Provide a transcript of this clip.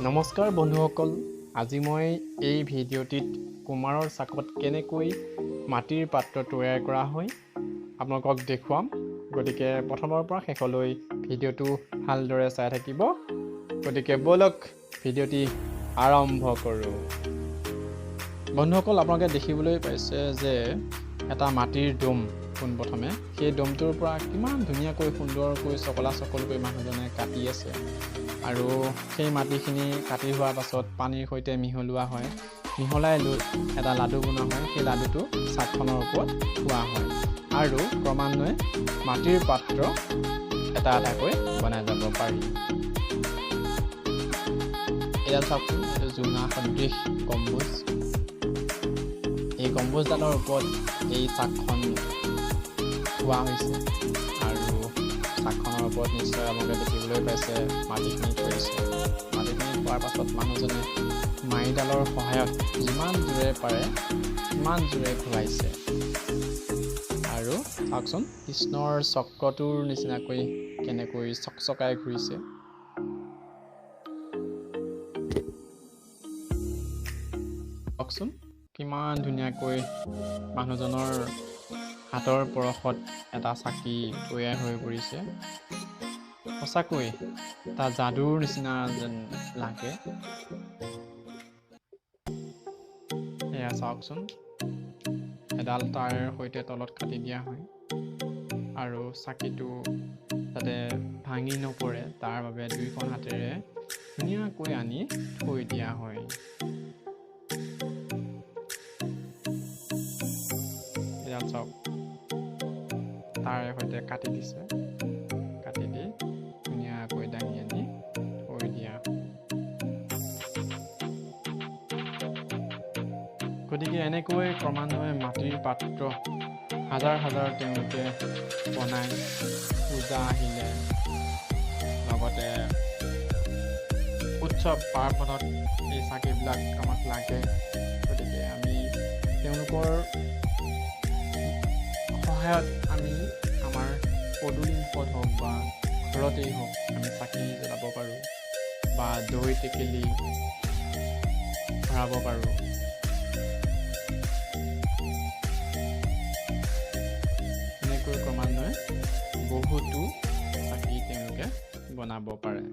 নমস্কাৰ বন্ধুসকল, আজি মই এই ভিডিঅ'টিত কুমাৰৰ চাকত কেনেকৈ মাটিৰ পাত্ৰ তৈয়াৰ কৰা হয় আপোনালোকক দেখুৱাম। গতিকে প্ৰথমৰ পৰা শেষলৈ ভিডিঅ'টো ভালদৰে চাই থাকিব। গতিকে বলক ভিডিঅ'টি আৰম্ভ কৰোঁ। বন্ধুসকল, আপোনালোকে দেখিবলৈ পাইছে যে এটা মাটিৰ দম পোনপ্ৰথমে সেই দমটোৰ পৰা কিমান ধুনীয়াকৈ সুন্দৰকৈ চকলাকৈ মানুহজনে কাটি আছে। আৰু সেই মাটিখিনি কাটি হোৱাৰ পাছত পানীৰ সৈতে মিহলোৱা হয়। মিহলাই লৈ এটা লাডু বনোৱা হয়। সেই লাডুটো চাকখনৰ ওপৰত থোৱা হয় আৰু ক্ৰমান্বয়ে মাটিৰ পাত্ৰ এটা এটাকৈ বনাই যাব পাৰি। এয়া চাওকচোন, এইটো জোঙা সদৃশ গম্বুজ। এই গম্বুজডালৰ ওপৰত এই চাকখন থোৱা হৈছে আৰু চাকখনৰ ওপৰত নিশ্চয় আপোনালোকে দেখিবলৈ পাইছে মাটিখিনি থৈছে। মাটিখিনি থোৱাৰ পাছত মানুহজনে মাৰিডালৰ সহায়ত যিমান জোৰে পাৰে সিমান জোৰে ঘূৰাইছে আৰু চাওকচোন কৃষ্ণৰ চক্ৰটোৰ নিচিনাকৈ কেনেকৈ চকচকাই ঘূৰিছে। চাওকচোন কিমান ধুনীয়াকৈ মানুহজনৰ হাতৰ পৰশত এটা চাকি তৈয়াৰ হৈ পৰিছে। সঁচাকৈ এটা যাদুৰ নিচিনা যেন লাগে। এয়া চাওকচোন, এডাল তাঁৰ সৈতে তলত কাটি দিয়া হয় আৰু চাকিটো যাতে ভাঙি নপৰে তাৰ বাবে দুইখন হাতেৰে ধুনীয়াকৈ আনি থৈ দিয়া হয়। এয়া চাওক, তাৰে সৈতে কাটি দিছে, কাটি দি ধুনীয়াকৈ দাঙি আনি থৈ দিয়া। গতিকে এনেকৈ ক্ৰমান্বয়ে মাটিৰ পাত্ৰ হাজাৰ হাজাৰ তেওঁলোকে বনায়। পূজা আহিলে লগতে উৎসৱ পাৰ্বণত এই চাকিবিলাক আমাক লাগে। গতিকে আমি তেওঁলোকৰ সহায়ত আমি আমাৰ পদূলি মুখত হওক বা ঘৰতেই হওক আমি চাকি জ্বলাব পাৰোঁ বা দৈ টেকেলি ভৰাব পাৰোঁ। এনেকৈ ক্ৰমান্বয়ে বহুতো চাকি তেওঁলোকে বনাব পাৰে।